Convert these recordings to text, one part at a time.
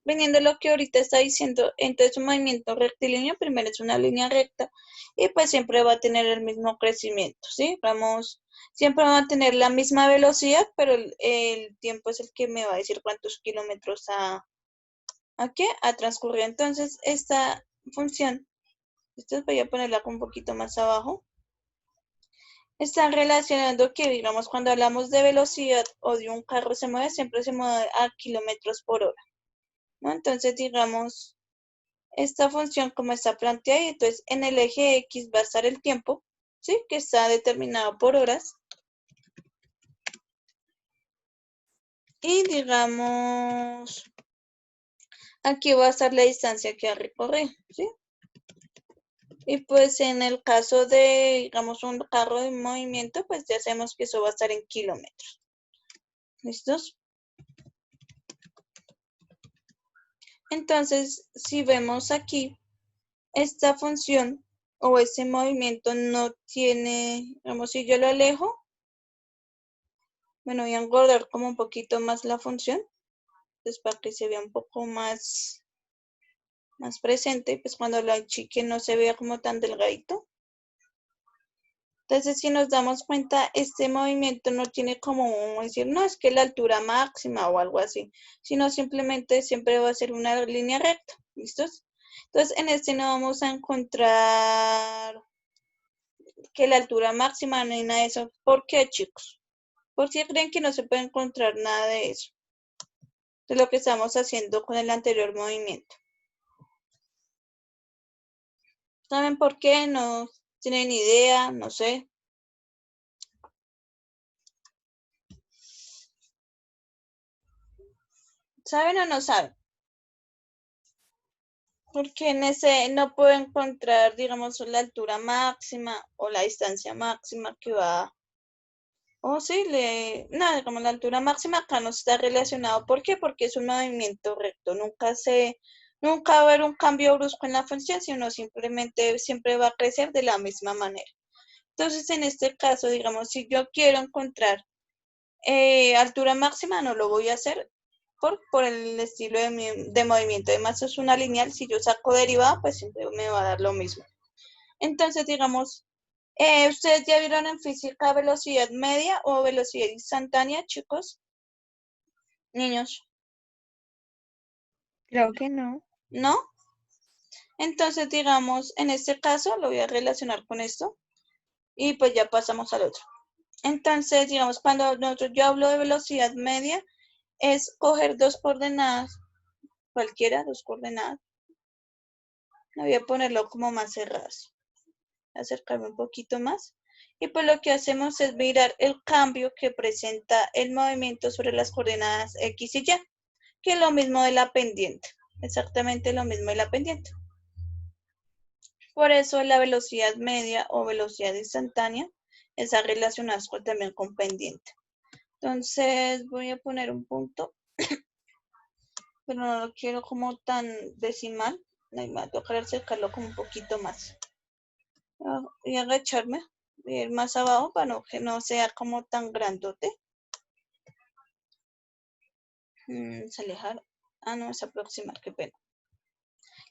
viniendo lo que ahorita está diciendo, entonces un movimiento rectilíneo primero es una línea recta y pues siempre va a tener el mismo crecimiento, ¿sí? Vamos, siempre va a tener la misma velocidad, pero el tiempo es el que me va a decir cuántos kilómetros ¿a qué? A transcurrir. Entonces, esta función, esto voy a ponerla un poquito más abajo, está relacionando que, digamos, cuando hablamos de velocidad o de un carro se mueve, siempre se mueve a kilómetros por hora, ¿no? Entonces, digamos, esta función como está planteada, y entonces en el eje X va a estar el tiempo, ¿sí? Que está determinado por horas. Y digamos, aquí va a estar la distancia que va a recorrer, ¿sí? Y pues en el caso de, digamos, un carro en movimiento, pues ya sabemos que eso va a estar en kilómetros. ¿Listos? Entonces, si vemos aquí, esta función o ese movimiento no tiene, digamos, si yo lo alejo, bueno, voy a engordar como un poquito más la función, pues para que se vea un poco más presente, pues cuando lo achique no se vea como tan delgadito. Entonces, si nos damos cuenta, este movimiento no tiene como decir, no, es que la altura máxima o algo así, sino simplemente siempre va a ser una línea recta, ¿listos? Entonces, en este no vamos a encontrar que la altura máxima ni nada de eso. ¿Por qué, chicos? ¿Por qué creen que no se puede encontrar nada de eso? De lo que estamos haciendo con el anterior movimiento. ¿Saben por qué? No tienen idea, no sé. ¿Saben o no saben? Porque en ese no puedo encontrar, digamos, la altura máxima o la distancia máxima que va. O sí, no, digamos, la altura máxima acá no está relacionado. ¿Por qué? Porque es un movimiento recto. Nunca va a haber un cambio brusco en la función, sino simplemente siempre va a crecer de la misma manera. Entonces, en este caso, digamos, si yo quiero encontrar altura máxima, no lo voy a hacer por el estilo de movimiento. Además, es una lineal. Si yo saco derivada, pues siempre me va a dar lo mismo. Entonces, digamos, ¿ustedes ya vieron en física velocidad media o velocidad instantánea, chicos? Niños, Creo que no. ¿no? Entonces, digamos, en este caso lo voy a relacionar con esto y pues ya pasamos al otro. Entonces, digamos, cuando yo hablo de velocidad media, es coger dos coordenadas, cualquiera, dos coordenadas. Voy a ponerlo como más cerradas. Acercarme un poquito más. Y pues lo que hacemos es mirar el cambio que presenta el movimiento sobre las coordenadas X y Y, que es lo mismo de la pendiente. Exactamente lo mismo de la pendiente. Por eso la velocidad media o velocidad instantánea está relacionada también con pendiente. Entonces voy a poner un punto, pero no lo quiero como tan decimal. Me va a tocar acercarlo como un poquito más. Voy a agacharme, voy a ir más abajo para que no sea como tan grandote. Es alejar. Ah, no, es aproximar, qué pena.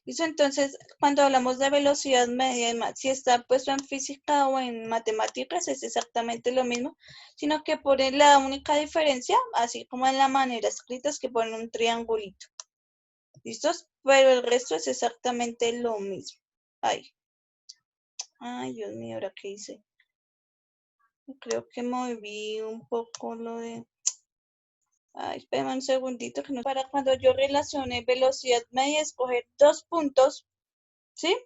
Listo, entonces, cuando hablamos de velocidad media, si está puesto en física o en matemáticas, es exactamente lo mismo, sino que ponen la única diferencia, así como en la manera escrita, es que ponen un triangulito. ¿Listos? Pero el resto es exactamente lo mismo. Ay, Dios mío, ¿ahora qué hice? Creo que moví un poco lo de... Ay, espérame un segundito, que no... Para cuando yo relacione velocidad media, escoger dos puntos, ¿sí?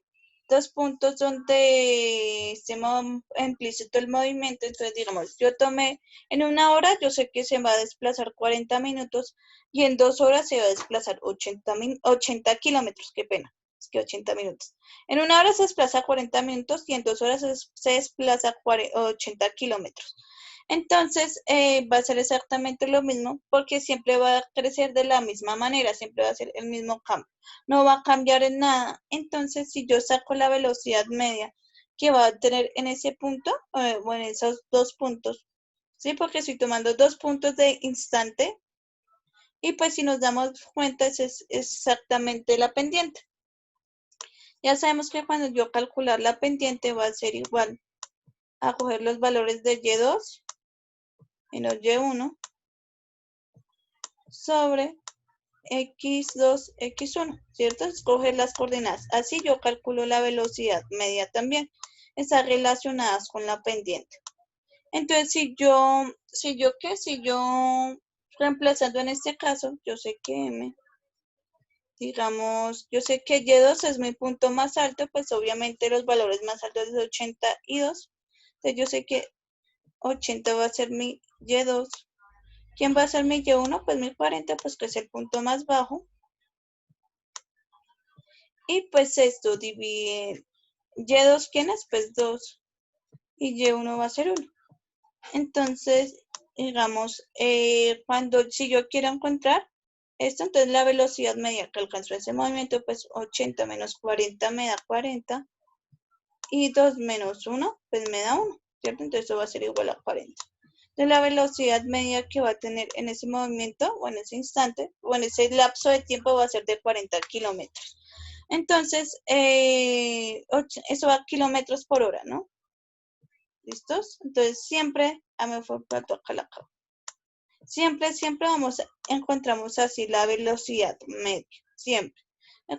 Dos puntos donde esté implícito el movimiento. Entonces, digamos, yo tomé en una hora, yo sé que se va a desplazar 40 minutos y en 2 horas se va a desplazar 80 kilómetros, qué pena, es que 80 minutos. En una hora se desplaza 40 minutos y en 2 horas se desplaza 80 kilómetros. Entonces, va a ser exactamente lo mismo porque siempre va a crecer de la misma manera, siempre va a ser el mismo cambio, no va a cambiar en nada. Entonces, si yo saco la velocidad media que va a tener en ese punto, o en esos dos puntos, ¿sí? Porque estoy tomando dos puntos de instante Y pues si nos damos cuenta es exactamente la pendiente. Ya sabemos que cuando yo calcular la pendiente va a ser igual a coger los valores de Y2 menos Y1 sobre X2, X1, ¿cierto? Escoger las coordenadas. Así yo calculo la velocidad media también. Están relacionadas con la pendiente. Entonces, si yo reemplazando en este caso, yo sé que M, digamos, yo sé que Y2 es mi punto más alto, pues obviamente los valores más altos es 82. Entonces, yo sé que 80 va a ser mi Y2. ¿Quién va a ser mi Y1? Pues mi 40, pues que es el punto más bajo. Y pues esto divide Y2, ¿quién es? Pues 2. Y Y1 va a ser 1. Entonces, digamos, si yo quiero encontrar esto, entonces la velocidad media que alcanzó ese movimiento, pues 80 menos 40 me da 40. Y 2 menos 1, pues me da 1, ¿cierto? Entonces eso va a ser igual a 40. Entonces la velocidad media que va a tener en ese movimiento, o en ese instante, o en ese lapso de tiempo va a ser de 40 kilómetros. Entonces, eso va a kilómetros por hora, ¿no? ¿Listos? Entonces siempre, me fue plato acá la acabo. Siempre encontramos así la velocidad media, siempre.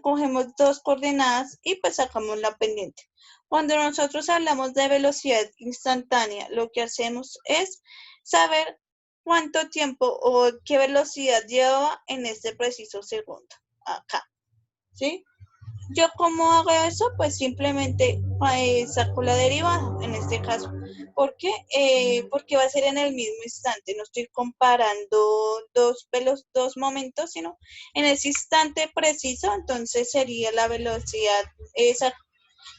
Cogemos dos coordenadas y pues sacamos la pendiente. Cuando nosotros hablamos de velocidad instantánea, lo que hacemos es saber cuánto tiempo o qué velocidad lleva en este preciso segundo, acá, ¿sí? ¿Yo cómo hago eso? Pues simplemente saco la derivada, en este caso. ¿Por qué? Porque va a ser en el mismo instante. No estoy comparando dos momentos, sino en ese instante preciso. Entonces sería la velocidad,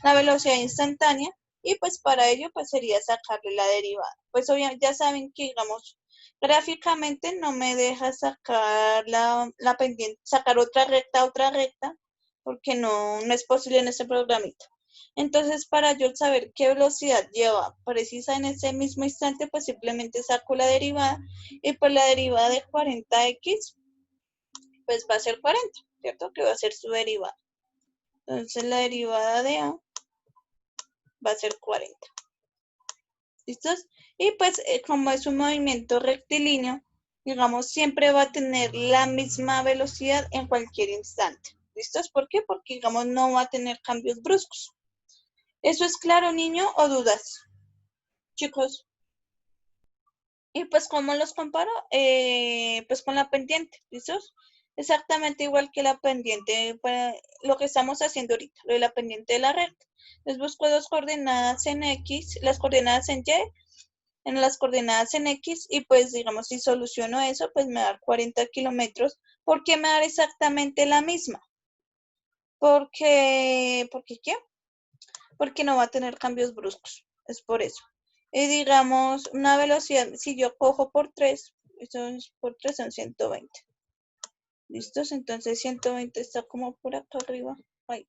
la velocidad instantánea. Y pues para ello pues sería sacarle la derivada. Pues obviamente ya saben que, digamos, gráficamente no me deja sacar la pendiente, sacar otra recta, porque no es posible en este programita. Entonces, para yo saber qué velocidad lleva precisa en ese mismo instante, pues simplemente saco la derivada, y pues la derivada de 40x, pues va a ser 40, ¿cierto? Que va a ser su derivada. Entonces, la derivada de A va a ser 40. ¿Listos? Y pues como es un movimiento rectilíneo, digamos, siempre va a tener la misma velocidad en cualquier instante. ¿Listos? ¿Por qué? Porque, digamos, no va a tener cambios bruscos. ¿Eso es claro, niño, o dudas, chicos? Y pues, ¿cómo los comparo? Pues con la pendiente, ¿listos? Exactamente igual que la pendiente, para lo que estamos haciendo ahorita, lo de la pendiente de la recta. Les busco dos coordenadas en X, las coordenadas en Y, en las coordenadas en X, y pues digamos si soluciono eso, pues me da 40 kilómetros. ¿Por qué me da exactamente la misma? ¿Por qué? Porque no va a tener cambios bruscos, es por eso. Y digamos, una velocidad, si yo cojo por 3, eso es por 3 son 120. ¿Listos? Entonces 120 está como por acá arriba. Ay.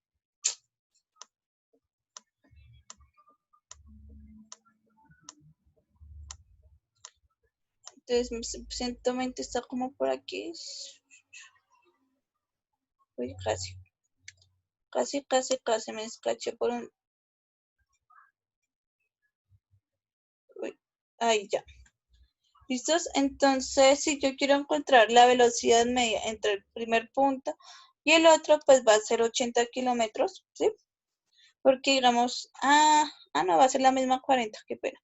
Entonces 120 está como por aquí. Uy, casi me escaché por un... Uy, ahí ya. ¿Listos? Entonces, si yo quiero encontrar la velocidad media entre el primer punto y el otro, pues va a ser 80 kilómetros, ¿sí? Porque digamos, no, va a ser la misma 40, qué pena.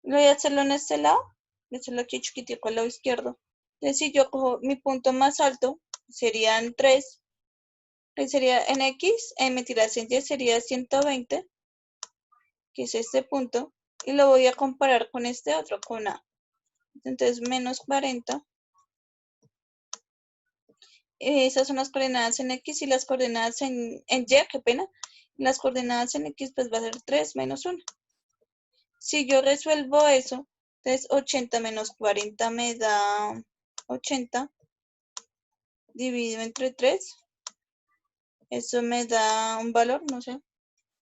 Voy a hacerlo en este lado, voy a hacerlo aquí chiquitico al lado izquierdo. Entonces, si yo cojo mi punto más alto, serían 3, que sería en X, mentiras, en Y sería 120, que es este punto, y lo voy a comparar con este otro, con A. Entonces, menos 40. Esas son las coordenadas en X, y las coordenadas en Y, qué pena. Las coordenadas en X pues va a ser 3 menos 1. Si yo resuelvo eso, entonces 80 menos 40 me da 80, dividido entre 3, eso me da un valor, no sé,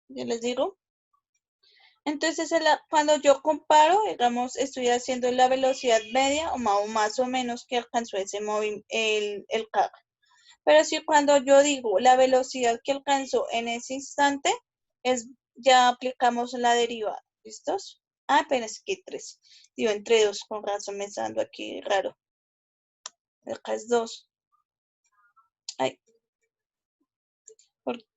ya les digo. Entonces, cuando yo comparo, digamos, estoy haciendo la velocidad media o más o menos que alcanzó el carro. Pero si cuando yo digo la velocidad que alcanzó en ese instante, ya aplicamos la derivada. ¿Listos? Ah, apenas que 3. Digo, entre 2, con razón me está dando aquí raro. Acá es 2. Ay,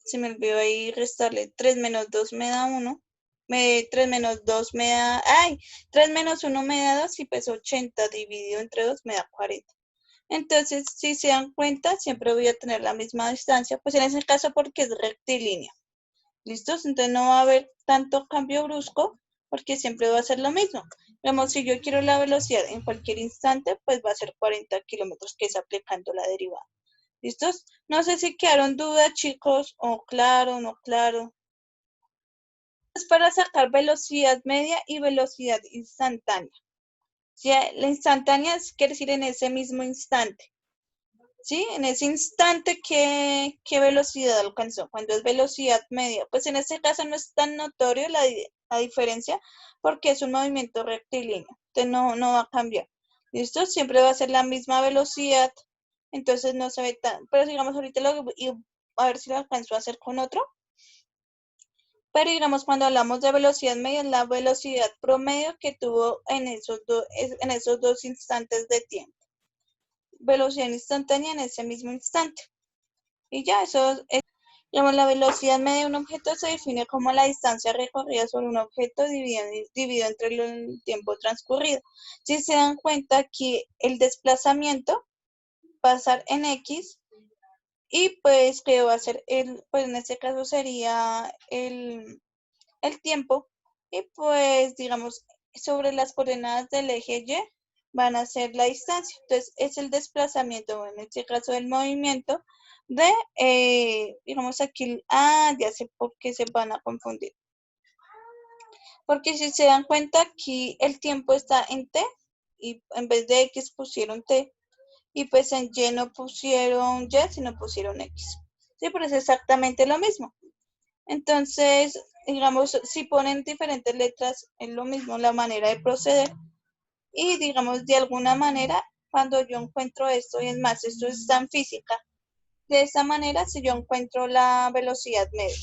se me olvidó ahí restarle. 3 menos 2 me da 1. 3 menos 2 me da... ¡Ay! 3 menos 1 me da 2 y pues 80 dividido entre 2 me da 40. Entonces, si se dan cuenta, siempre voy a tener la misma distancia, pues en ese caso porque es rectilíneo. ¿Listos? Entonces no va a haber tanto cambio brusco porque siempre va a ser lo mismo. Digamos, si yo quiero la velocidad en cualquier instante, pues va a ser 40 kilómetros, que es aplicando la derivada. ¿Listos? No sé si quedaron dudas, chicos, o claro, no claro. Es para sacar velocidad media y velocidad instantánea. Si la instantánea quiere decir en ese mismo instante. ¿Sí? En ese instante, ¿qué velocidad alcanzó? Cuando es velocidad media, pues en este caso no es tan notorio la diferencia porque es un movimiento rectilíneo, entonces no va a cambiar. ¿Listo? Siempre va a ser la misma velocidad, entonces no se ve tan, pero digamos ahorita a ver si lo alcanzo a hacer con otro. Pero digamos cuando hablamos de velocidad media, es la velocidad promedio que tuvo en esos dos instantes de tiempo. Velocidad instantánea en ese mismo instante. Y ya, eso es, digamos, la velocidad media de un objeto se define como la distancia recorrida sobre un objeto dividido entre el tiempo transcurrido. Si se dan cuenta aquí, el desplazamiento va a estar en X y pues que va a ser pues en este caso sería el tiempo y pues digamos sobre las coordenadas del eje Y van a ser la distancia. Entonces es el desplazamiento, en este caso el movimiento de, digamos aquí, ya sé por qué se van a confundir. Porque si se dan cuenta aquí el tiempo está en T y en vez de X pusieron T y pues en Y no pusieron Y, sino pusieron X. Sí, pero es exactamente lo mismo. Entonces, digamos, si ponen diferentes letras, es lo mismo la manera de proceder. Y digamos, de alguna manera, cuando yo encuentro esto, y es más, esto es tan física, de esa manera, si yo encuentro la velocidad media,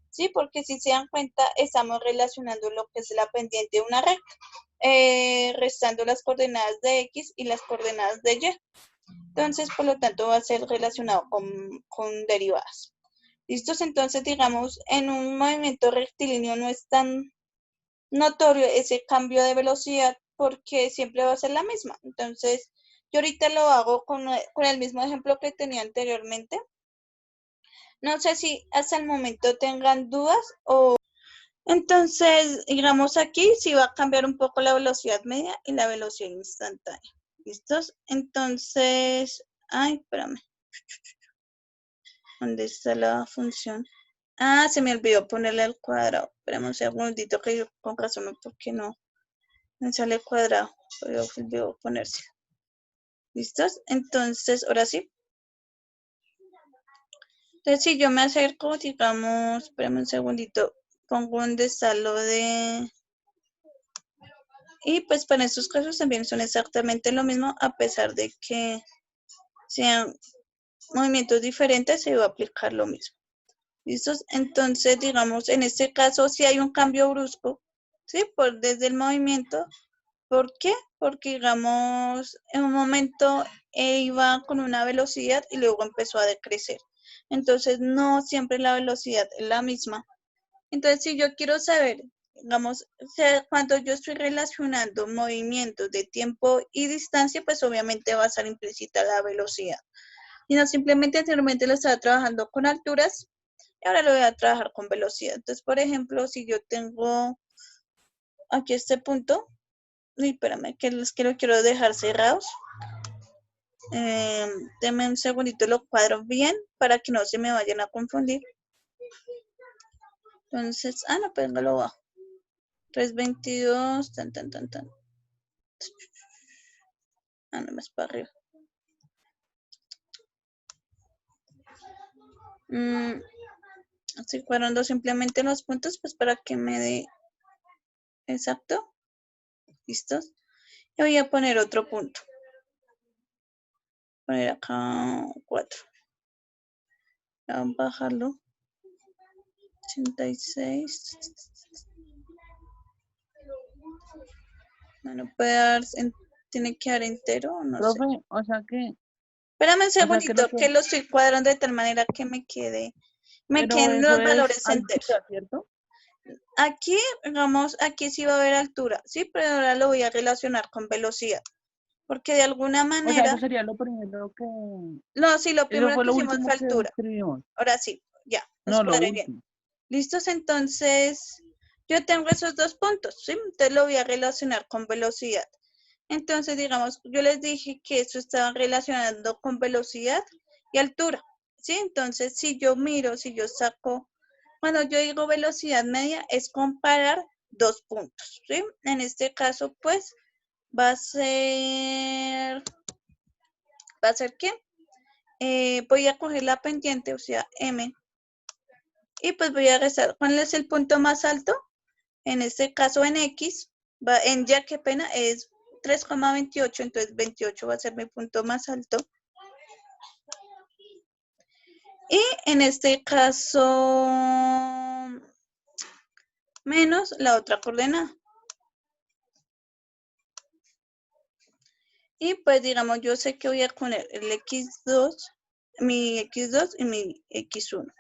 ¿sí? Porque si se dan cuenta, estamos relacionando lo que es la pendiente de una recta, restando las coordenadas de X y las coordenadas de Y. Entonces, por lo tanto, va a ser relacionado con derivadas. ¿Listos? Entonces, digamos, en un movimiento rectilíneo no es tan notorio ese cambio de velocidad porque siempre va a ser la misma. Entonces, yo ahorita lo hago con el mismo ejemplo que tenía anteriormente. No sé si hasta el momento tengan dudas o... Entonces, digamos aquí, sí va a cambiar un poco la velocidad media y la velocidad instantánea. ¿Listos? Entonces, ay, espérame. ¿Dónde está la función? Se me olvidó ponerle al cuadrado. Espérame un segundito que yo con razón, ¿por qué no? Me sale cuadrado, pero olvidó ponerse. ¿Listos? Entonces, ahora sí. Entonces, si yo me acerco, digamos, espérame un segundito, pongo donde está lo de... Y pues para estos casos también son exactamente lo mismo, a pesar de que sean movimientos diferentes, se va a aplicar lo mismo. ¿Listos? Entonces, digamos, en este caso, si hay un cambio brusco, ¿sí? Desde el movimiento. ¿Por qué? Porque, digamos, en un momento iba con una velocidad y luego empezó a decrecer. Entonces, no siempre la velocidad es la misma. Entonces, si yo quiero saber, digamos, cuando yo estoy relacionando movimientos de tiempo y distancia, pues obviamente va a estar implícita la velocidad. Y no simplemente anteriormente lo estaba trabajando con alturas y ahora lo voy a trabajar con velocidad. Entonces, por ejemplo, si yo tengo aquí este punto, y espérame, que los quiero dejar cerrados. Denme un segundito, lo cuadro bien para que no se me vayan a confundir. Entonces, no, pues no lo bajo. 322, tan. No más para arriba. Estoy cuadrando simplemente los puntos, pues para que me dé Exacto. ¿Listos? Y voy a poner otro punto. Poner acá 4. Vamos a bajarlo. 86. No puede dar, tiene que dar entero, no sé. Profe, o sea que Espérame un lo segundito, que... que lo estoy cuadrando de tal manera que me queden Pero eso los es valores enteros. altura, ¿cierto? Aquí, digamos, aquí sí va a haber altura, sí, pero ahora lo voy a relacionar con velocidad, porque de alguna O sea, eso manera, sería lo primero que... no, sí, lo Eso primero fue que lo hicimos último fue que altura. escribimos. Ahora sí, ya, los No, lo cuadré bien. último. ¿Listos? Entonces, yo tengo esos dos puntos, ¿sí? Entonces lo voy a relacionar con velocidad. Entonces, digamos, yo les dije que eso estaba relacionando con velocidad y altura, ¿sí? Entonces, si yo miro, si yo saco, cuando yo digo velocidad media, es comparar dos puntos, ¿sí? En este caso, pues, va a ser ¿qué? Voy a coger la pendiente, o sea, M, y pues voy a restar. ¿Cuál es el punto más alto? En este caso, en X, en ya qué pena, es 3,28, entonces 28 va a ser mi punto más alto. Y en este caso, menos la otra coordenada. Y pues digamos, yo sé que voy a poner el X2, mi X2 y mi X1.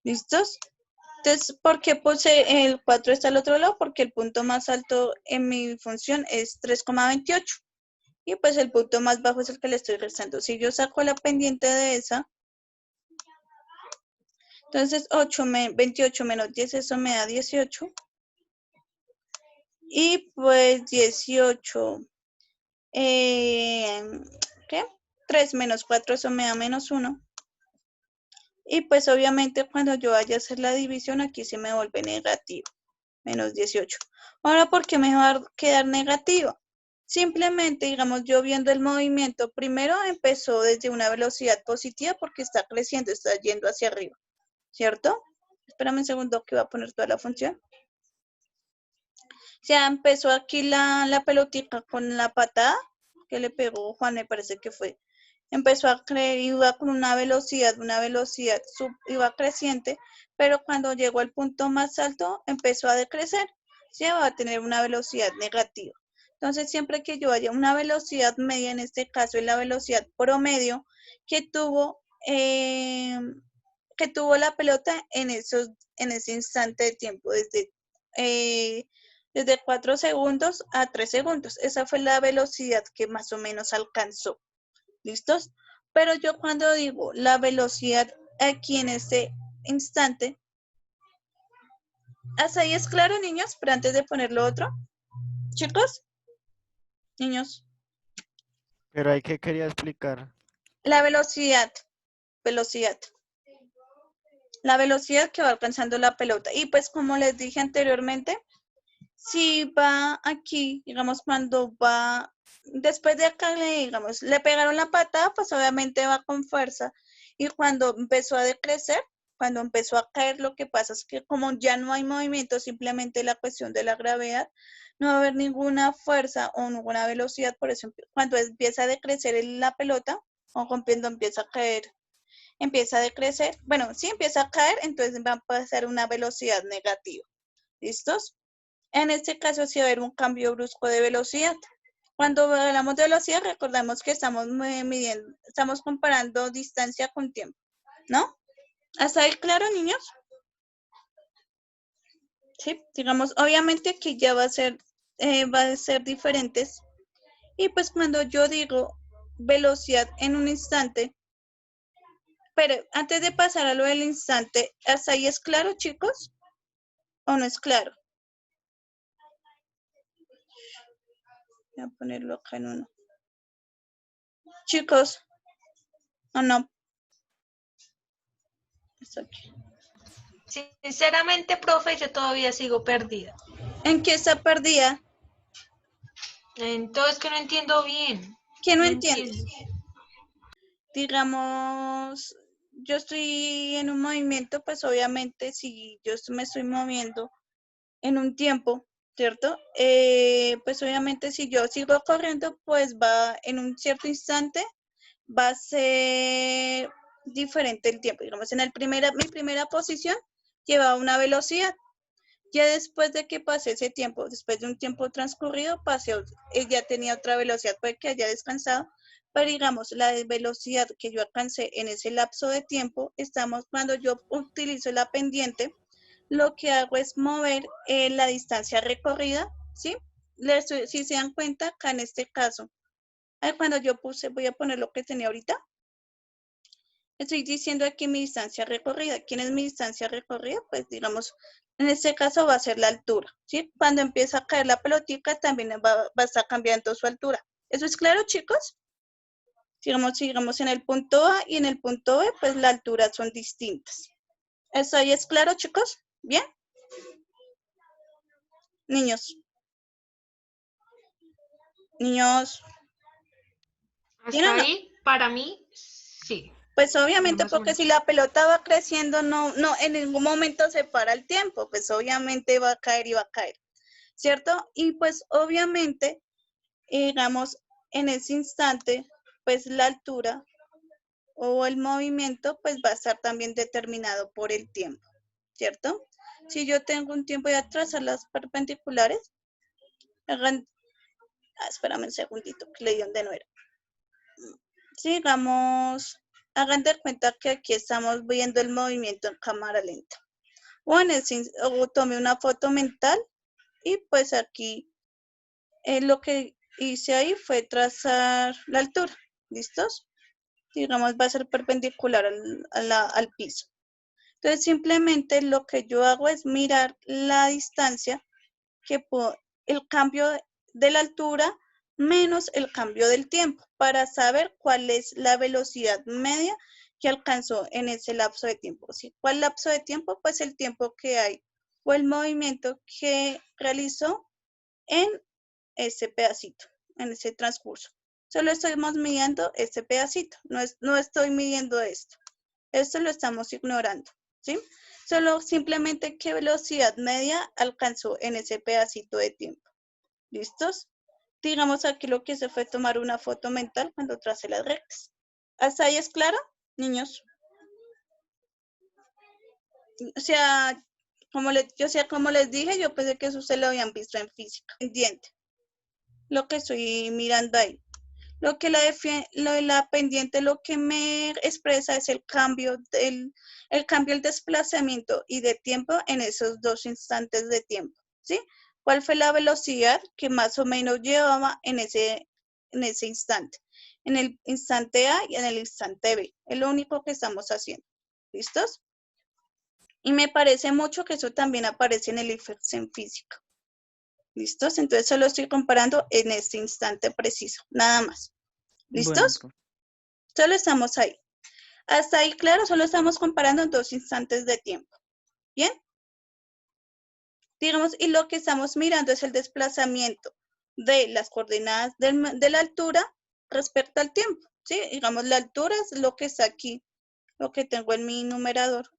¿Listos? Entonces, ¿por qué puse el 4 está al otro lado? Porque el punto más alto en mi función es 3,28. Y pues el punto más bajo es el que le estoy restando. Si yo saco la pendiente de esa, entonces 28 menos 10, eso me da 18. Y pues 18, ¿qué? 3 menos 4, eso me da menos 1. Y pues obviamente cuando yo vaya a hacer la división, aquí se me vuelve negativo, menos 18. Ahora, ¿por qué me va a quedar negativo? Simplemente, digamos, yo viendo el movimiento, primero empezó desde una velocidad positiva porque está creciendo, está yendo hacia arriba, ¿cierto? Espérame un segundo que voy a poner toda la función. Ya empezó aquí la pelotita con la patada que le pegó Juan, me parece que fue. Empezó a creer, iba con una velocidad, iba creciente, pero cuando llegó al punto más alto, empezó a decrecer. Ya va a tener una velocidad negativa. Entonces, siempre que yo haya una velocidad media, en este caso es la velocidad promedio que tuvo, la pelota en ese instante de tiempo, desde 4 segundos a 3 segundos. Esa fue la velocidad que más o menos alcanzó. ¿Listos? Pero yo cuando digo la velocidad aquí en este instante, ¿hasta ahí es claro, niños? Pero antes de ponerlo otro, chicos, niños, Pero ahí que quería explicar. la velocidad, la velocidad que va alcanzando la pelota. Y pues como les dije anteriormente, si va aquí, digamos, cuando va, después de acá, digamos, le pegaron la patada, pues obviamente va con fuerza. Y cuando empezó a decrecer, cuando empezó a caer, lo que pasa es que como ya no hay movimiento, simplemente la cuestión de la gravedad, no va a haber ninguna fuerza o ninguna velocidad, por eso cuando empieza a decrecer la pelota, o cuando empieza a caer, empieza a decrecer, bueno, si empieza a caer, entonces va a pasar una velocidad negativa. ¿Listos? En este caso, sí va a haber un cambio brusco de velocidad. Cuando hablamos de velocidad, recordamos que estamos midiendo, estamos comparando distancia con tiempo, ¿no? ¿Hasta ahí claro, niños? Sí, digamos, obviamente aquí ya va a ser diferentes. Y pues cuando yo digo velocidad en un instante, pero antes de pasar a lo del instante, ¿hasta ahí es claro, chicos? ¿O no es claro? Voy a ponerlo acá en uno. Chicos, ¿o no? Está aquí. Sinceramente, profe, yo todavía sigo perdida. ¿En qué está perdida? Entonces, que no entiendo bien. ¿Quién no No entiende? entiendo. Digamos, yo estoy en un movimiento, pues obviamente si yo me estoy moviendo en un tiempo, ¿cierto? Pues obviamente si yo sigo corriendo, pues va en un cierto instante, va a ser diferente el tiempo. Digamos, en mi primera posición llevaba una velocidad. Ya después de que pasé ese tiempo, después de un tiempo transcurrido, ya tenía otra velocidad, puede que haya descansado, pero digamos, la velocidad que yo alcancé en ese lapso de tiempo, cuando yo utilizo la pendiente, lo que hago es mover la distancia recorrida, ¿sí? Si se dan cuenta, acá en este caso, cuando yo voy a poner lo que tenía ahorita, estoy diciendo aquí mi distancia recorrida. ¿Quién es mi distancia recorrida? Pues digamos, en este caso va a ser la altura, ¿sí? Cuando empieza a caer la pelotica también va a estar cambiando su altura. ¿Eso es claro, chicos? Sigamos en el punto A y en el punto B, pues la altura son distintas. ¿Eso ahí es claro, chicos? ¿Bien? Niños. Niños, ¿bien Hasta o no? ahí, para mí, sí. Pues Ya obviamente más o porque menos. si la pelota va creciendo, no, en ningún momento se para el tiempo, pues obviamente va a caer y va a caer, ¿cierto? Y pues obviamente, digamos, en ese instante, pues la altura o el movimiento, pues va a estar también determinado por el tiempo, ¿cierto? Si yo tengo un tiempo de trazar las perpendiculares, espérame un segundito, que leí donde no era. Sigamos, hagan de cuenta que aquí estamos viendo el movimiento en cámara lenta. O tome una foto mental y pues aquí lo que hice ahí fue trazar la altura. ¿Listos? Digamos, va a ser perpendicular al piso. Entonces, simplemente lo que yo hago es mirar la distancia el cambio de la altura menos el cambio del tiempo para saber cuál es la velocidad media que alcanzó en ese lapso de tiempo. ¿Sí? ¿Cuál lapso de tiempo? Pues el tiempo que hay o el movimiento que realizó en ese pedacito, en ese transcurso. Solo estamos midiendo este pedacito, no estoy midiendo esto. Esto lo estamos ignorando, ¿sí? Solo simplemente qué velocidad media alcanzó en ese pedacito de tiempo. ¿Listos? Digamos aquí lo que se fue tomar una foto mental cuando tracé las rectas. ¿Hasta ahí es claro, niños? O sea, como les dije, yo pensé que eso ustedes lo habían visto en física. Pendiente. Lo que estoy mirando ahí. Lo de la pendiente lo que me expresa es el cambio, el desplazamiento y de tiempo en esos dos instantes de tiempo, ¿sí? ¿Cuál fue la velocidad que más o menos llevaba en ese instante? En el instante A y en el instante B. Es lo único que estamos haciendo. ¿Listos? Y me parece mucho que eso también aparece en el IFEX en física. ¿Listos? Entonces solo estoy comparando en este instante preciso, nada más. ¿Listos? Bueno, Solo estamos ahí. Hasta ahí, claro, solo estamos comparando en dos instantes de tiempo. ¿Bien? Digamos, y lo que estamos mirando es el desplazamiento de las coordenadas de la altura respecto al tiempo. ¿Sí? Digamos, la altura es lo que está aquí, lo que tengo en mi numerador.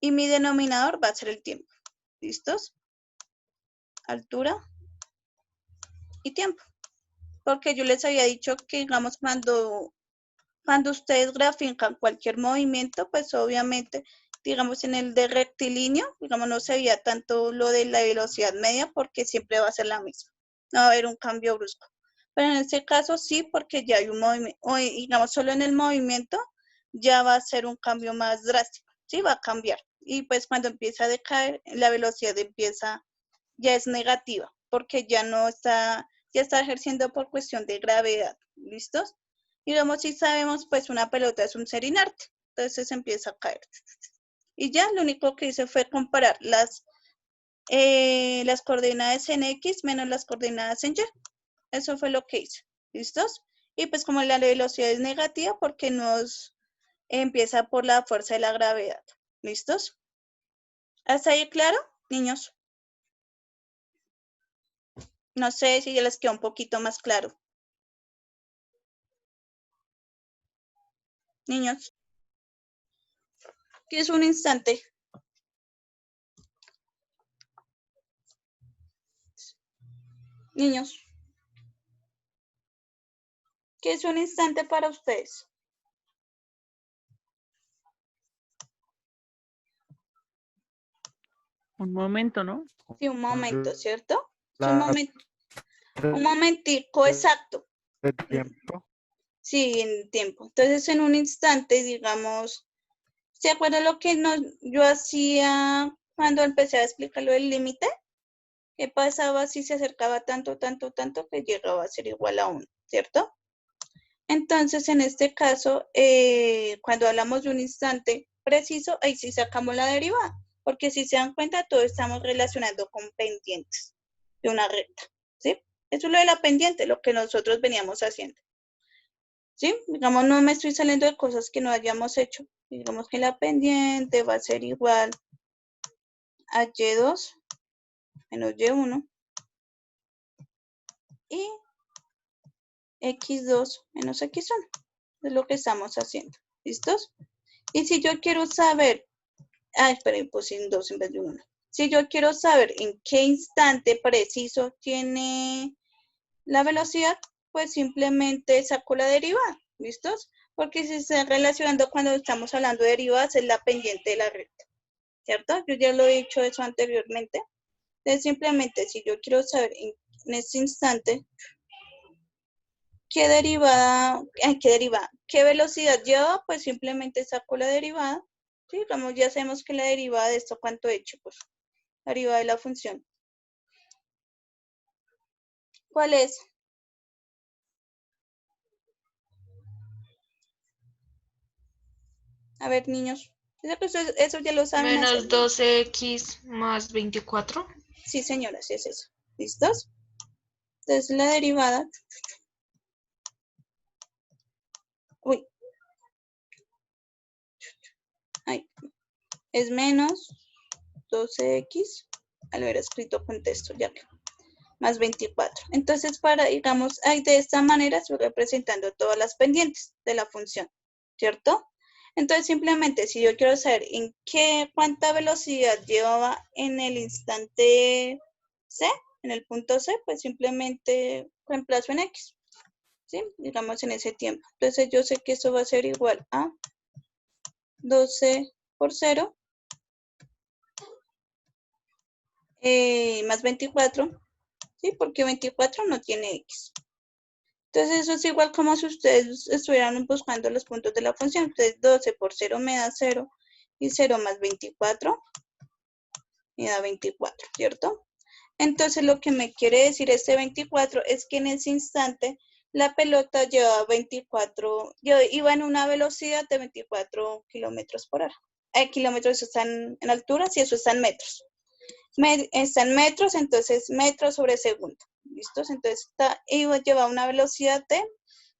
Y mi denominador va a ser el tiempo. ¿Listos? Altura y tiempo. Porque yo les había dicho que, digamos, cuando ustedes grafican cualquier movimiento, pues obviamente, digamos, en el de rectilíneo, digamos, no se veía tanto lo de la velocidad media porque siempre va a ser la misma. No va a haber un cambio brusco. Pero en este caso sí, porque ya hay un movimiento, o digamos, solo en el movimiento ya va a ser un cambio más drástico, ¿sí? Va a cambiar. Y pues cuando empieza a decaer, la velocidad ya es negativa, porque ya está ejerciendo por cuestión de gravedad. ¿Listos? Digamos, si sabemos, pues una pelota es un ser inerte, entonces empieza a caer. Y ya lo único que hice fue comparar las coordenadas en X menos las coordenadas en Y. Eso fue lo que hice. ¿Listos? Y pues como la velocidad es negativa, porque nos empieza por la fuerza de la gravedad. ¿Listos? ¿Hasta ahí claro, niños? No sé si ya les quedó un poquito más claro. Niños, ¿qué es un instante? Niños, ¿qué es un instante para ustedes? Un momento, ¿no? Sí, un momento, ¿cierto? Es La un momentico exacto. de tiempo. Sí, en tiempo. Entonces, en un instante, digamos, ¿se acuerdan lo que yo hacía cuando empecé a explicar lo del límite? ¿Qué pasaba si se acercaba tanto, tanto, tanto que llegaba a ser igual a 1, ¿cierto? Entonces, en este caso, cuando hablamos de un instante preciso, ahí sí sacamos la derivada, porque si se dan cuenta, todo estamos relacionando con pendientes de una recta, ¿sí? Eso es lo de la pendiente, lo que nosotros veníamos haciendo, ¿sí? Digamos, no me estoy saliendo de cosas que no hayamos hecho. Digamos que la pendiente va a ser igual a Y2 menos Y1 y X2 menos X1. Es lo que estamos haciendo. ¿Listos? Y si yo quiero saber, esperen, puse en 2 en vez de 1. Si yo quiero saber en qué instante preciso tiene la velocidad, pues simplemente saco la derivada. ¿Listos? Porque si se está relacionando cuando estamos hablando de derivadas, es la pendiente de la recta. ¿Cierto? Yo ya lo he dicho eso anteriormente. Entonces, simplemente, si yo quiero saber en este instante qué derivada, qué velocidad lleva, pues simplemente saco la derivada. Sí, como ya sabemos que la derivada de esto, ¿cuánto he hecho? Pues la derivada de la función. ¿Cuál es? A ver, niños. Eso ya lo saben hacer. Menos 12x más 24. Sí, señora, sí es eso. ¿Listos? Entonces la derivada. Uy. Ay. Es menos 12x. Al haber escrito con texto ya que. Más 24. Entonces, digamos, de esta manera estoy representando todas las pendientes de la función, ¿cierto? Entonces, simplemente, si yo quiero saber cuánta velocidad llevaba en el instante C, en el punto C, pues simplemente reemplazo en X, ¿sí? Digamos en ese tiempo. Entonces, yo sé que eso va a ser igual a 12 por 0 más 24, ¿sí? Porque 24 no tiene X. Entonces, eso es igual como si ustedes estuvieran buscando los puntos de la función. Entonces, 12 por 0 me da 0 y 0 más 24 me da 24, ¿cierto? Entonces, lo que me quiere decir este 24 es que en ese instante la pelota llevaba 24, iba en una velocidad de 24 kilómetros por hora. Kilómetros están en alturas y eso está en metros. Está en metros, entonces metros sobre segundo. ¿Listos? Entonces lleva una velocidad de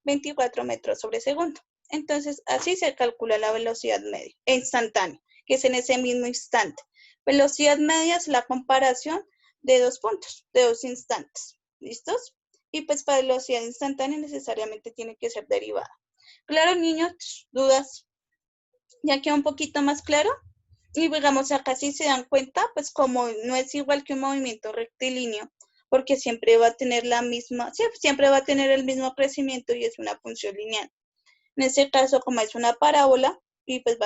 24 metros sobre segundo. Entonces, así se calcula la velocidad media, instantánea, que es en ese mismo instante. Velocidad media es la comparación de dos puntos, de dos instantes. ¿Listos? Y pues para velocidad instantánea necesariamente tiene que ser derivada. Claro, niños, dudas. ¿Ya queda un poquito más claro? Y digamos, acá si se dan cuenta, pues como no es igual que un movimiento rectilíneo, porque siempre va a tener siempre va a tener el mismo crecimiento y es una función lineal. En este caso, como es una parábola, y pues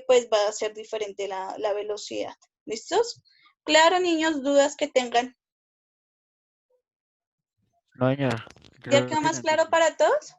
pues va a ser diferente la velocidad. ¿Listos? Claro, niños, dudas que tengan. No, señora. ¿Ya Creo quedó que más no claro entendí. para todos?